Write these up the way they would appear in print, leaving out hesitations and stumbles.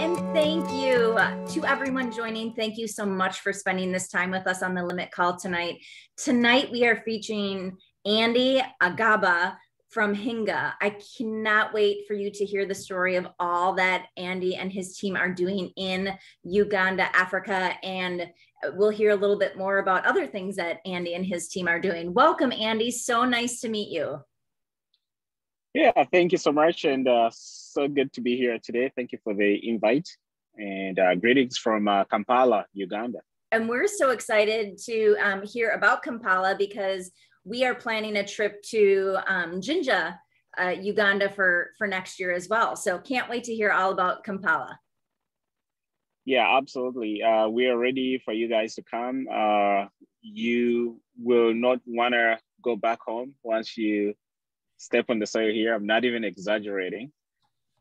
And thank you to everyone joining. Thank you so much for spending this time with us on the Limit Call tonight. Tonight, we are featuring Andy Agaba from Hiinga. I cannot wait for you to hear the story of all that Andy and his team are doing in Uganda, Africa, and we'll hear a little bit more about other things that Andy and his team are doing. Welcome, Andy. So nice to meet you. Yeah, thank you so much. And so good to be here today. Thank you for the invite. And greetings from Kampala, Uganda. And we're so excited to hear about Kampala because we are planning a trip to Jinja, Uganda for next year as well. So can't wait to hear all about Kampala. Yeah, absolutely. We are ready for you guys to come. You will not want to go back home once you step on the soil here. I'm not even exaggerating.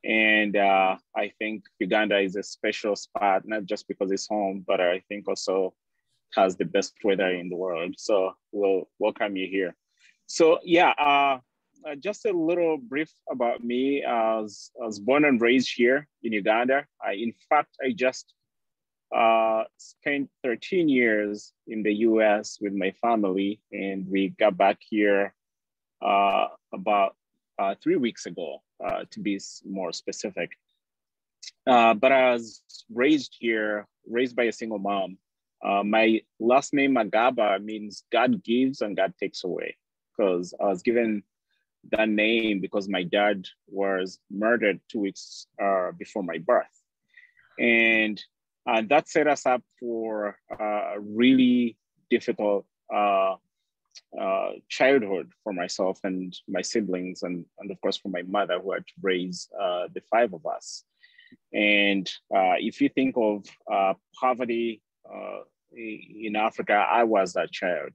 And I think Uganda is a special spot, not just because it's home, but I think also has the best weather in the world. So we'll welcome you here. So yeah, just a little brief about me. I was born and raised here in Uganda. In fact, I just spent 13 years in the US with my family, and we got back here about 3 weeks ago, to be more specific. But I was raised here, raised by a single mom. My last name, Agaba, means God gives and God takes away, because I was given that name because my dad was murdered 2 weeks before my birth. And that set us up for a really difficult childhood for myself and my siblings, and of course for my mother, who had to raise the 5 of us. And if you think of poverty in Africa, I was that child.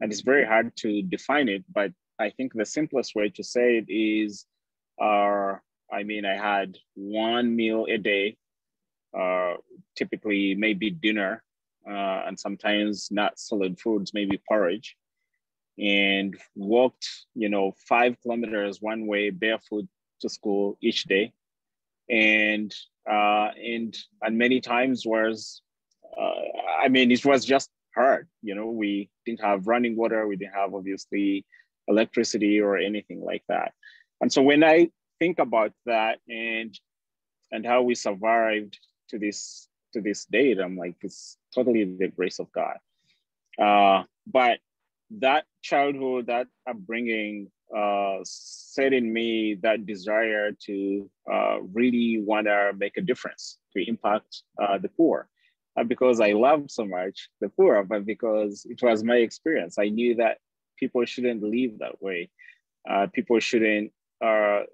And it's very hard to define it, but I think the simplest way to say it is, I had one meal a day, typically maybe dinner, and sometimes not solid foods, maybe porridge, and walked, 5 kilometers one way barefoot to school each day. And many times it was just hard. We didn't have running water. We didn't have, obviously, electricity or anything like that. And so when I think about that and how we survived to this date, I'm like, it's totally the grace of God. But that childhood, that upbringing set in me that desire to really want to make a difference, to impact the poor. Not because I loved so much the poor, but because it was my experience. I knew that people shouldn't live that way. People shouldn't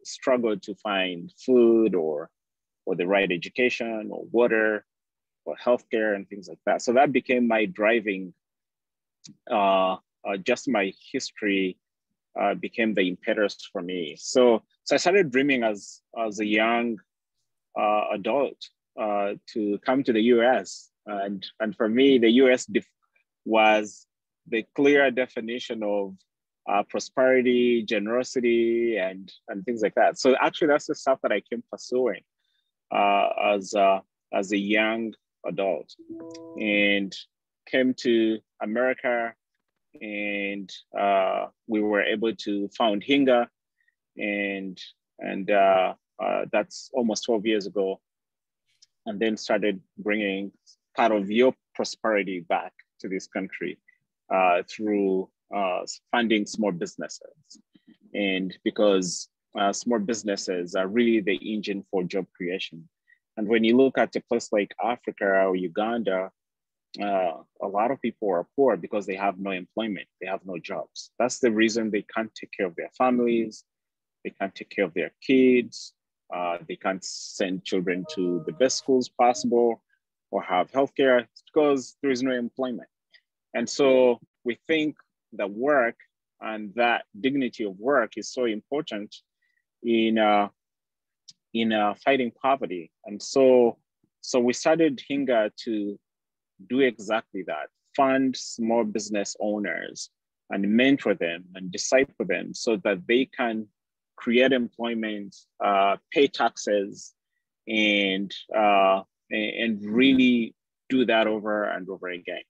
struggle to find food or the right education or water or healthcare and things like that. So that became my driving, just my history became the impetus for me. So I started dreaming as a young adult to come to the US. And for me, the US was the clear definition of prosperity, generosity, and things like that. So actually, that's the stuff that I came pursuing as a young adult, and came to America, and we were able to found Hiinga, and that's almost 12 years ago, and then started bringing part of your prosperity back to this country through funding small businesses. And because small businesses are really the engine for job creation. And when you look at a place like Africa or Uganda, a lot of people are poor because they have no employment, they have no jobs. That's the reason they can't take care of their families, they can't take care of their kids, they can't send children to the best schools possible or have healthcare, because there is no employment. And so we think that work and that dignity of work is so important in fighting poverty. And so we started Hiinga to do exactly that, fund small business owners and mentor them and disciple them so that they can create employment, pay taxes, and really do that over and over again.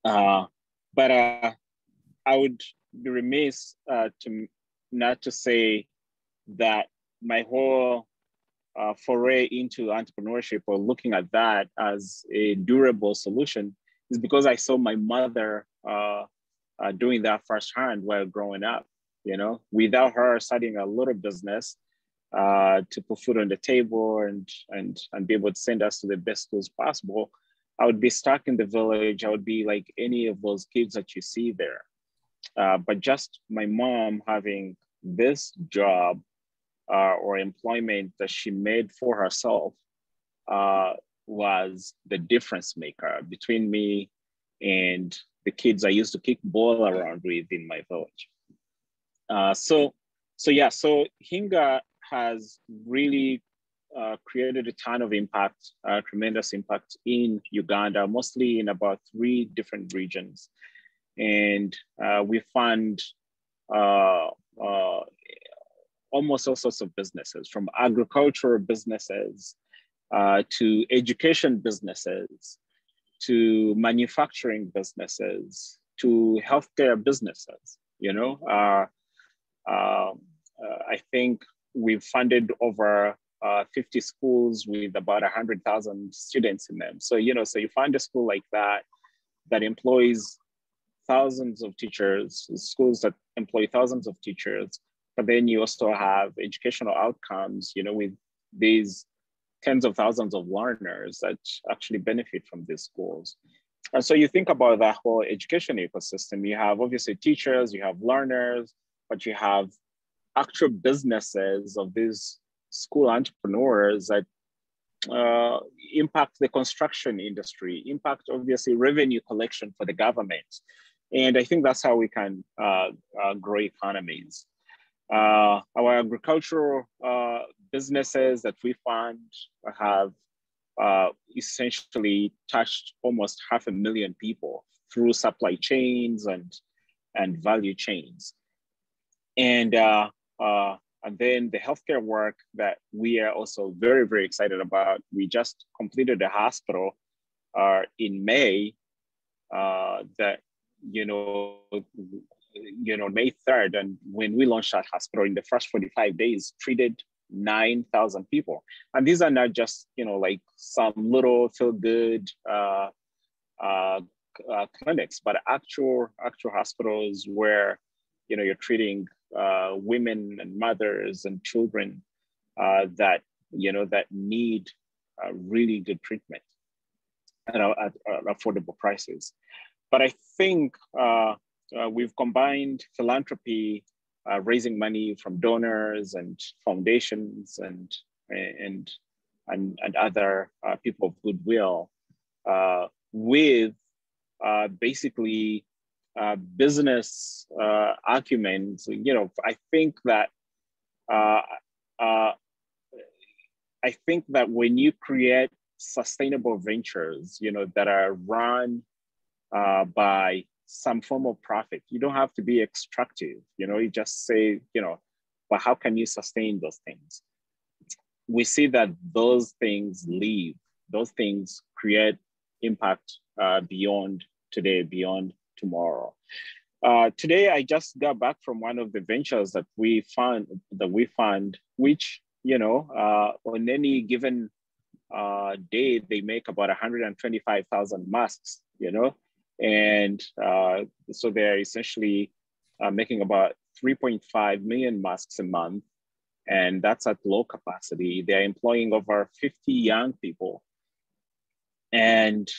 But I would be remiss to not to say that my whole foray into entrepreneurship or looking at that as a durable solution is because I saw my mother doing that firsthand while growing up. You know, without her starting a little business to put food on the table and be able to send us to the best schools possible, I would be stuck in the village. I would be like any of those kids that you see there. But just my mom having this job or employment that she made for herself was the difference maker between me and the kids I used to kick ball around with in my village. So Hiinga has really created a ton of impact, tremendous impact in Uganda, mostly in about 3 different regions. And we fund almost all sorts of businesses, from agricultural businesses to education businesses, to manufacturing businesses, to healthcare businesses. You know, I think we've funded over 50 schools with about 100,000 students in them. So, you know, so you find a school like that that employs thousands of teachers, schools that employ thousands of teachers, but then you also have educational outcomes, you know, with these tens of thousands of learners that actually benefit from these schools. And so you think about that whole education ecosystem, you have obviously teachers, you have learners, but you have actual businesses of these school entrepreneurs that impact the construction industry, impact obviously revenue collection for the government. And I think that's how we can grow economies. Our agricultural businesses that we fund have essentially touched almost 500,000 people through supply chains and value chains. And then the healthcare work that we are also very, very excited about. We just completed a hospital in May that, May 3rd. And when we launched that hospital in the first 45 days, treated 9,000 people. And these are not just, like some little feel good clinics, but actual hospitals where, you're treating women and mothers and children that need really good treatment at affordable prices. But I think we've combined philanthropy, raising money from donors and foundations and other people of goodwill with basically business arguments. I think that when you create sustainable ventures, that are run by some form of profit, you don't have to be extractive. You just say, but how can you sustain those things? We see that those things live, those things create impact beyond today, beyond tomorrow. Today, I just got back from one of the ventures that we fund, which, on any given day, they make about 125,000 masks, and so they're essentially making about 3.5 million masks a month, and that's at low capacity. They're employing over 50 young people, and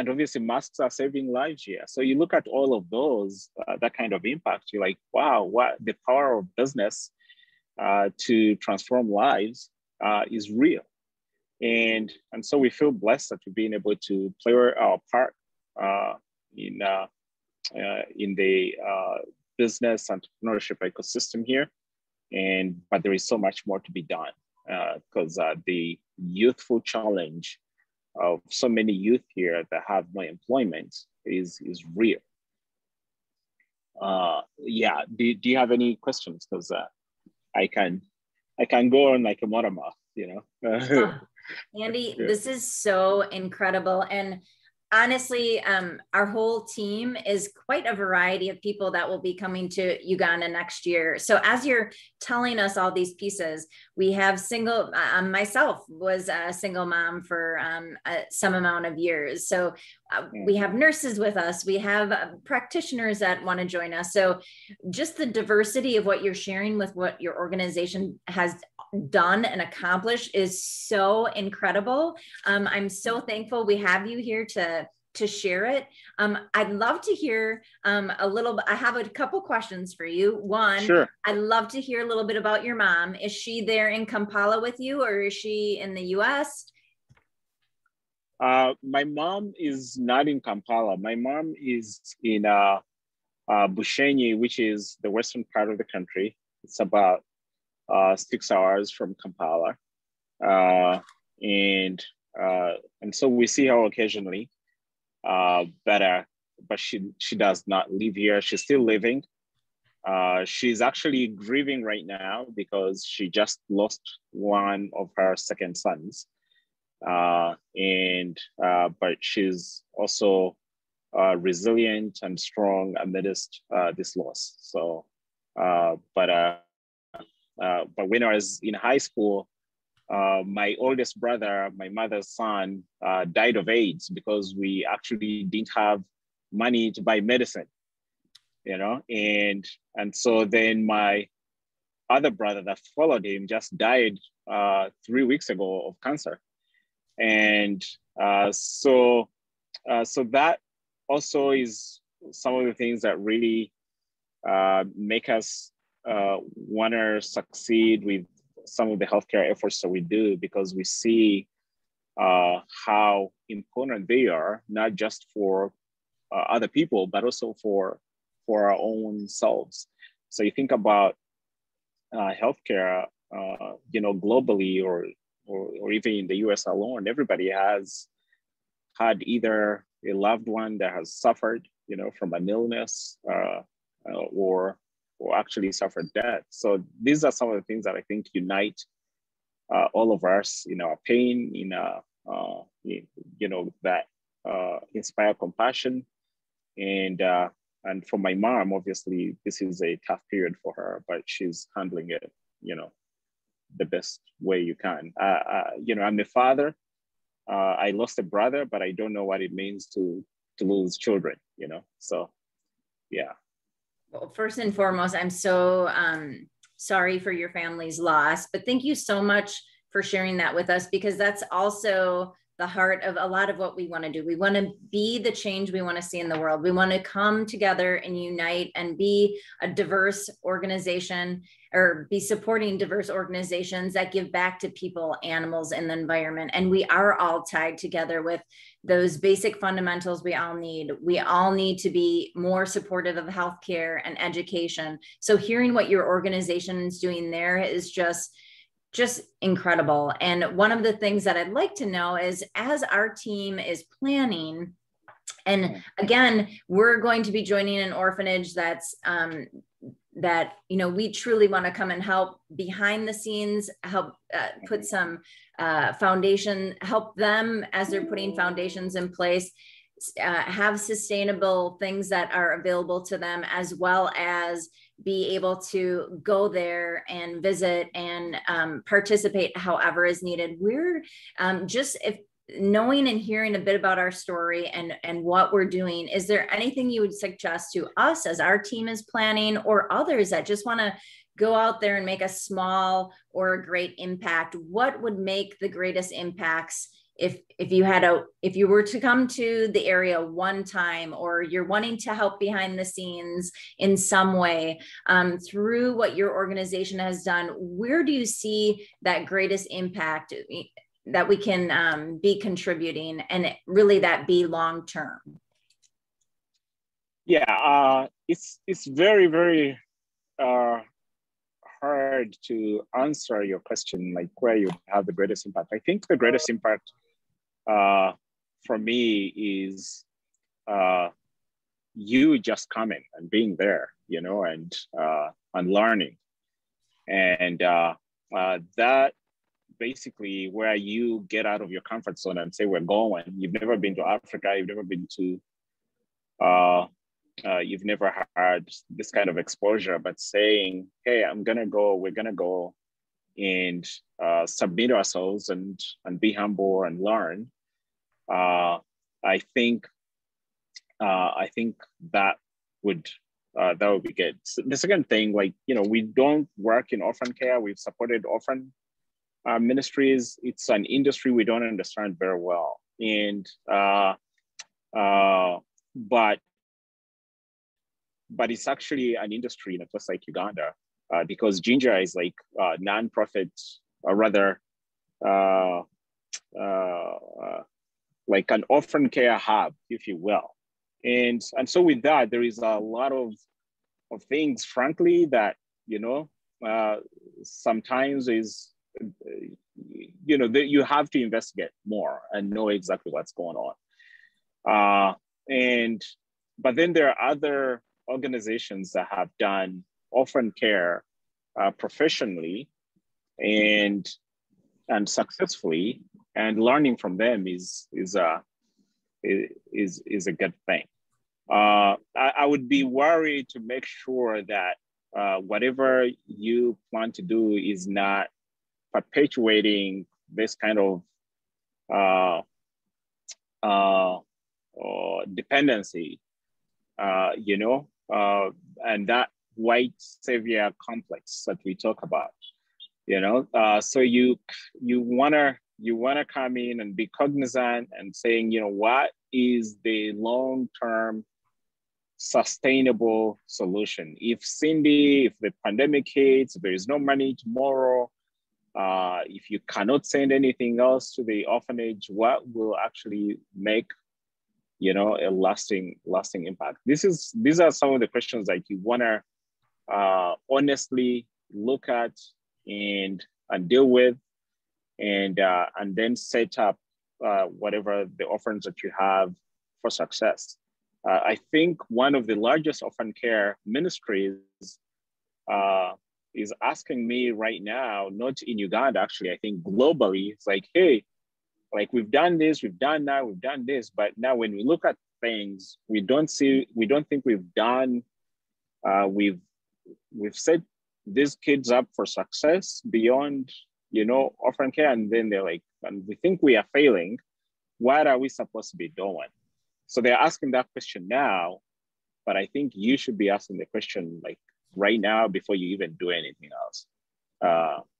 obviously masks are saving lives here. So you look at all of those, that kind of impact, you're like, wow, what the power of business to transform lives is real. And so we feel blessed that we've been able to play our part in the business entrepreneurship ecosystem here. But there is so much more to be done because the youthful challenge of so many youth here that have no employment is real. Do you have any questions? Because I can I can go on like a motormouth, you know. Andy, Yeah. this is so incredible. And honestly, our whole team is quite a variety of people that will be coming to Uganda next year. So as you're telling us all these pieces, we have single, myself was a single mom for some amount of years. So we have nurses with us, we have practitioners that want to join us. So just the diversity of what you're sharing with what your organization has done and accomplished is so incredible. I'm so thankful we have you here to share it. I'd love to hear a little. I have a couple questions for you. One, sure. I'd love to hear a little bit about your mom. Is she there in Kampala with you, or is she in the U.S.? My mom is not in Kampala. My mom is in Bushenyi, which is the western part of the country. It's about 6 hours from Kampala, and so we see her occasionally. But she does not live here. She's still living. She's actually grieving right now because she just lost one of her second sons, but she's also resilient and strong amidst this loss. So, but when I was in high school, my oldest brother, my mother's son, died of AIDS because we actually didn't have money to buy medicine, you know? And so then my other brother that followed him just died 3 weeks ago of cancer. And so that also is some of the things that really make us want to succeed with some of the healthcare efforts that we do, because we see how important they are, not just for other people, but also for our own selves. So you think about healthcare, globally or even in the US alone, everybody has had either a loved one that has suffered, from an illness or actually suffered death. So these are some of the things that I think unite all of us in our pain, that inspire compassion. And for my mom, obviously, this is a tough period for her, but she's handling it, the best way you can. I'm a father. I lost a brother, but I don't know what it means to lose children, So, yeah. Well, first and foremost, I'm so sorry for your family's loss, but thank you so much for sharing that with us, because that's also the heart of a lot of what we want to do. We want to be the change we want to see in the world. We want to come together and unite and be a diverse organization, or be supporting diverse organizations that give back to people, animals, and the environment. And we are all tied together with those basic fundamentals we all need. We all need to be more supportive of healthcare and education. So hearing what your organization is doing there is just incredible. And one of the things that I'd like to know is, as our team is planning, and again, we're going to be joining an orphanage that's that we truly want to come and help behind the scenes, help put some foundation, help them as they're putting foundations in place, have sustainable things that are available to them, as well as be able to go there and visit and participate however is needed. We're if knowing and hearing a bit about our story and what we're doing, is there anything you would suggest to us as our team is planning, or others that just want to go out there and make a small or a great impact? What would make the greatest impacts if you were to come to the area one time, or you're wanting to help behind the scenes in some way through what your organization has done? Where do you see that greatest impact that we can be contributing, and really that be long-term? Yeah, it's very, very hard to answer your question, like where you have the greatest impact. I think the greatest impact for me is you just coming and being there, and learning. And that basically where you get out of your comfort zone and say, we're going. You've never been to Africa. You've never been to, you've never had this kind of exposure, but saying, hey, we're going to go and submit ourselves and be humble and learn. I think that would be good. So the second thing, like, we don't work in orphan care. We've supported orphan ministries. It's an industry we don't understand very well, and but it's actually an industry in a place like Uganda, because Ginger is like a nonprofit, or rather, like an orphan care hub, if you will. And so with that, there is a lot of things, frankly, that, sometimes is, you have to investigate more and know exactly what's going on. But then there are other organizations that have done orphan care professionally and successfully, and learning from them is a good thing. I would be worried to make sure that whatever you plan to do is not perpetuating this kind of dependency, and that white savior complex that we talk about, so you wanna come in and be cognizant and saying, what is the long-term sustainable solution? If the pandemic hits, there is no money tomorrow, if you cannot send anything else to the orphanage, what will actually make, a lasting impact? These are some of the questions that you want to honestly look at and deal with, and then set up whatever the orphans that you have for success. I think one of the largest orphan care ministries is asking me right now, not in Uganda, actually, I think globally, it's like, hey, like, we've done this, we've done that, we've done this, but now when we look at things, we don't think we've done, we've set these kids up for success beyond, orphan care. And then they're like, and we think we are failing. What are we supposed to be doing? So they're asking that question now, but I think you should be asking the question like right now before you even do anything else.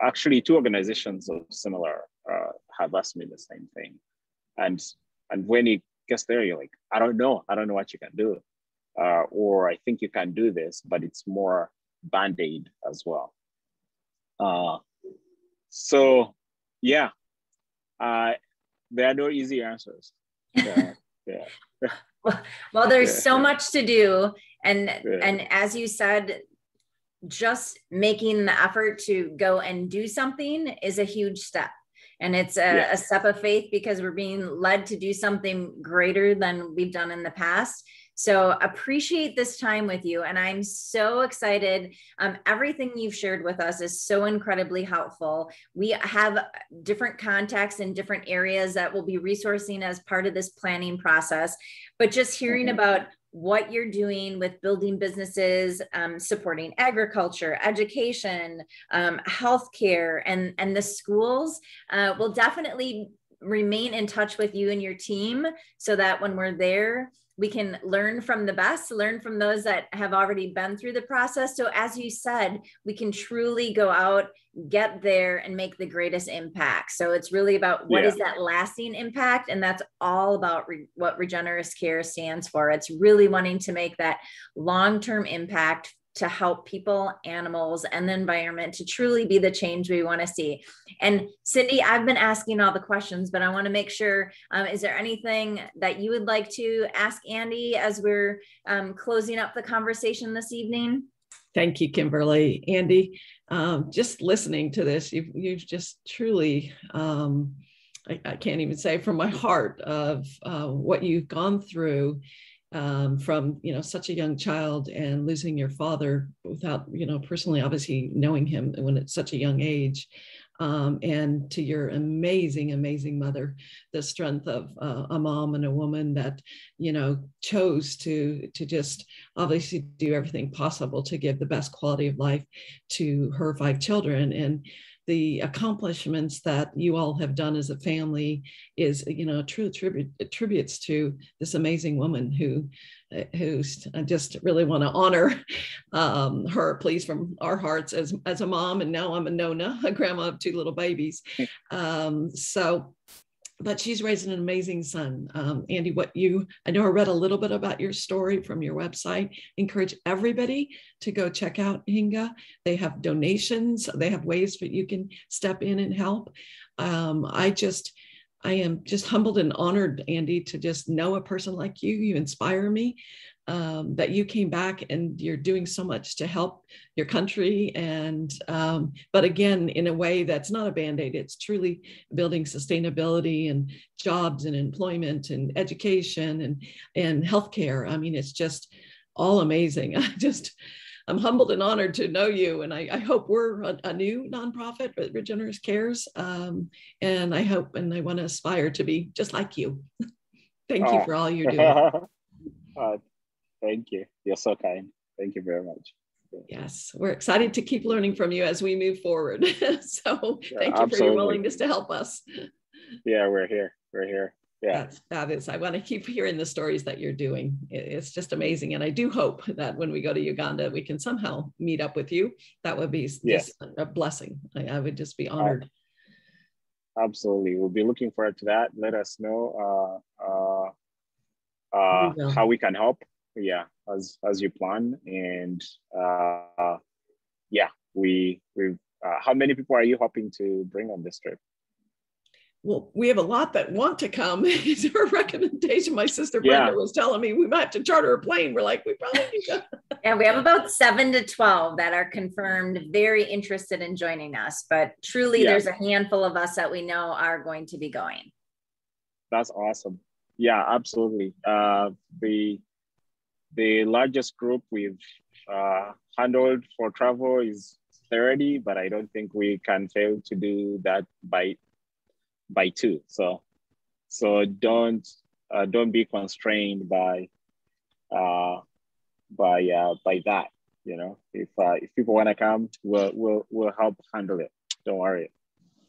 Actually, two organizations of similar have asked me the same thing. And when it gets there, you're like, I don't know what you can do. Or I think you can do this, but it's more Band-Aid as well. So yeah, there are no easy answers. Yeah. Well, there's so much to do. And as you said, just making the effort to go and do something is a huge step. And it's a step of faith, because we're being led to do something greater than we've done in the past. So appreciate this time with you. And I'm so excited. Everything you've shared with us is so incredibly helpful. We have different contacts in different areas that we'll be resourcing as part of this planning process. But just hearing about what you're doing with building businesses, supporting agriculture, education, healthcare, and the schools, we'll definitely remain in touch with you and your team, so that when we're there, we can learn from the best, learn from those that have already been through the process. So as you said, we can truly go out, get there, and make the greatest impact. So it's really about what is that lasting impact? And that's all about what RegenrusCares stands for. It's really wanting to make that long-term impact to help people, animals, and the environment to truly be the change we want to see. And Cindy, I've been asking all the questions, but I want to make sure, is there anything that you would like to ask Andy as we're closing up the conversation this evening? Thank you, Kimberly. Andy, just listening to this, you've just truly, I can't even say from my heart of what you've gone through. from, such a young child and losing your father without, personally, obviously knowing him when at such a young age. And to your amazing, amazing mother, the strength of a mom and a woman that, chose to just obviously do everything possible to give the best quality of life to her 5 children. And the accomplishments that you all have done as a family is, true tributes to this amazing woman who's I just really want to honor her, please, from our hearts as a mom. And now I'm a Nona, a grandma of 2 little babies. But she's raising an amazing son. Andy, I know I read a little bit about your story from your website. Encourage everybody to go check out Hiinga. They have donations. They have ways that you can step in and help. I am just humbled and honored, Andy, to just know a person like you. You inspire me, that you came back and you're doing so much to help your country. And, but again, in a way that's not a Band-Aid, it's truly building sustainability and jobs and employment and education and healthcare. I mean, it's just all amazing. I'm humbled and honored to know you. And I hope we're a new nonprofit, RegenrusCares. And I hope, and I want to aspire to be just like you. Thank you for all you're doing. Thank you. You're so kind. Thank you very much. Yes, we're excited to keep learning from you as we move forward. So thank you absolutely. for your willingness to help us. Yeah, we're here. We're here. Yeah. That's fabulous. I want to keep hearing the stories that you're doing. It's just amazing. And I do hope that when we go to Uganda, we can somehow meet up with you. That would be just a blessing. I would just be honored. Absolutely. We'll be looking forward to that. Let us know how we can help. Yeah, as you plan. And we how many people are you hoping to bring on this trip? Well, we have a lot that want to come. It's her recommendation. My sister Brenda was telling me we might have to charter a plane. We're like, we probably need to. Yeah, we have about 7 to 12 that are confirmed, very interested in joining us. But truly, there's a handful of us that we know are going to be going. That's awesome. Yeah, absolutely. The largest group we've handled for travel is 30, but I don't think we can fail to do that by 2. So don't be constrained by that. If people want to come, we'll help handle it. Don't worry.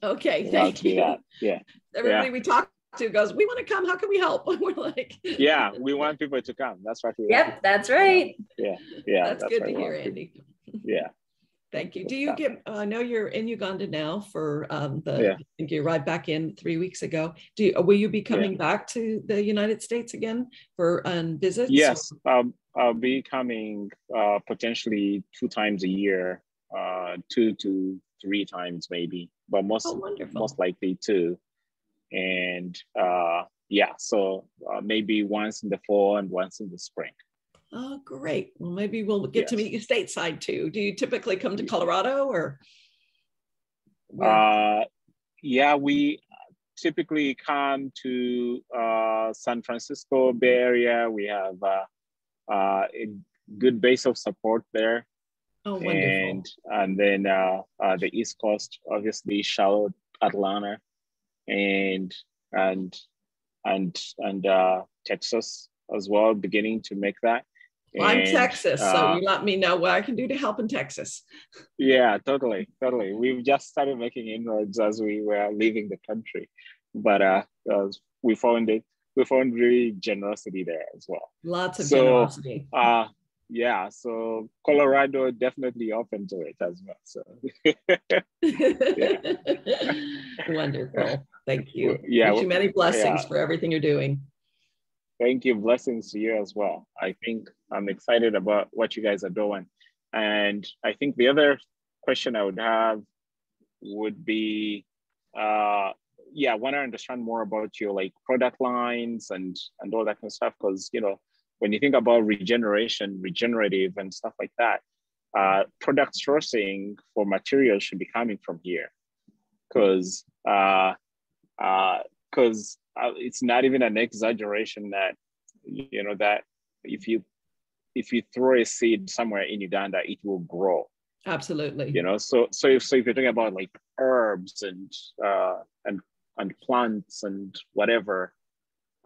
Okay, thank you. Yeah. Everybody we talk to goes, we want to come. How can we help? We're like, yeah, we want people to come. That's what we want. Yep, that's right. Yeah. That's good to hear, Andy. Yeah. Thank you. Do you I know you're in Uganda now for I think you arrived back in 3 weeks ago. Will you be coming back to the United States again for visits? Yes, I'll be coming potentially 2 times a year, 2 to 3 times maybe, but most likely 2. And so maybe once in the fall and once in the spring. Oh, great. Well, maybe we'll get to meet you stateside too. Do you typically come to Colorado or? We typically come to San Francisco Bay Area. We have a good base of support there. Oh, wonderful. And then the East Coast, obviously Charlotte, Atlanta, and Texas as well, beginning to make that. Well, I'm Texas, so you let me know what I can do to help in Texas. Yeah, totally. We've just started making inroads as we were leaving the country, but we found really generosity there as well. Lots of generosity. So Colorado definitely open to it as well. So Wonderful. Thank you. Yeah. Wish you many blessings for everything you're doing. Thank you. Blessings to you as well. I think I'm excited about what you guys are doing. And I think the other question I would have would be, I want to understand more about your product lines and all that kind of stuff. Because, when you think about regenerative and stuff like that, product sourcing for materials should be coming from here. Because it's not even an exaggeration that if you throw a seed somewhere in Uganda, it will grow. Absolutely. You know, so if you're talking about like herbs and plants and whatever,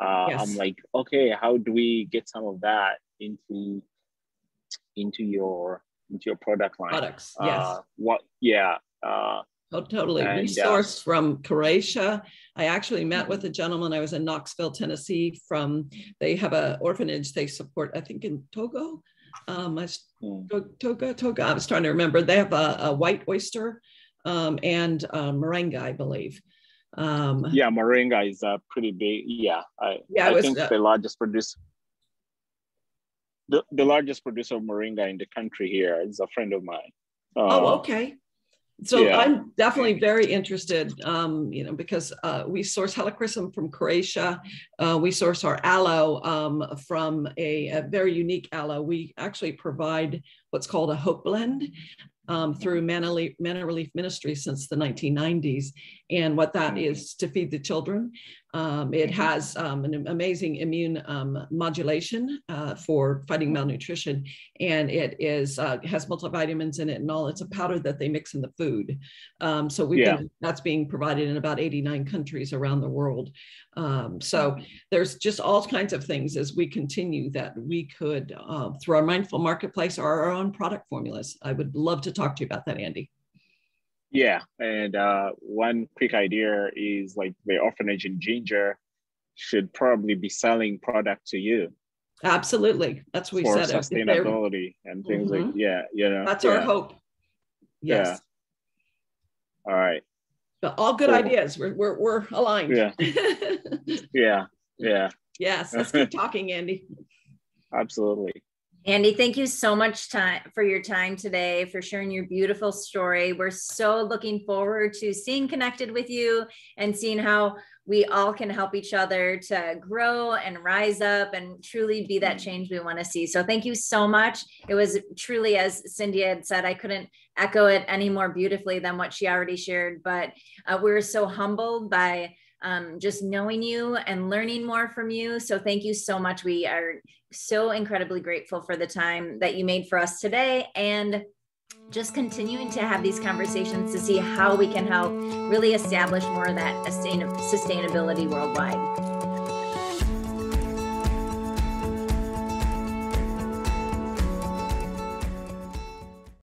Yes. I'm like, okay, how do we get some of that into your product line? Products, yes. Oh, totally. We source from Croatia. I actually met with a gentleman. I was in Knoxville, Tennessee. They have an orphanage they support, I think in Togo. Togo. I was trying to remember. They have a white oyster and moringa, I believe. Moringa is pretty big. I think the largest producer. The largest producer of moringa in the country here is a friend of mine. Okay. So I'm definitely very interested, because we source helichrysum from Croatia. We source our aloe from a very unique aloe. We actually provide what's called a hope blend through Manna Relief Ministry since the 1990s. And what that is to feed the children. It has an amazing immune modulation for fighting malnutrition. And it has multivitamins in it and all. It's a powder that they mix in the food. That's being provided in about 89 countries around the world. So there's just all kinds of things as we continue that we could, through our mindful marketplace or our own product formulas. I would love to talk to you about that, Andy. Yeah, and one quick idea is like the orphanage in Ginger should probably be selling product to you. Absolutely, that's what we said. For sustainability and things like That's our hope. Yes. All right. But all good ideas. We're aligned. Yeah. Yes. Let's keep talking, Andy. Absolutely. Andy, thank you so much for your time today, for sharing your beautiful story. We're so looking forward to staying connected with you and seeing how we all can help each other to grow and rise up and truly be that change we want to see. So thank you so much. It was truly, as Cindy had said, I couldn't echo it any more beautifully than what she already shared, but we're so humbled by just knowing you and learning more from you. So thank you so much. We are so incredibly grateful for the time that you made for us today, and just continuing to have these conversations to see how we can help really establish more of that sustainability worldwide.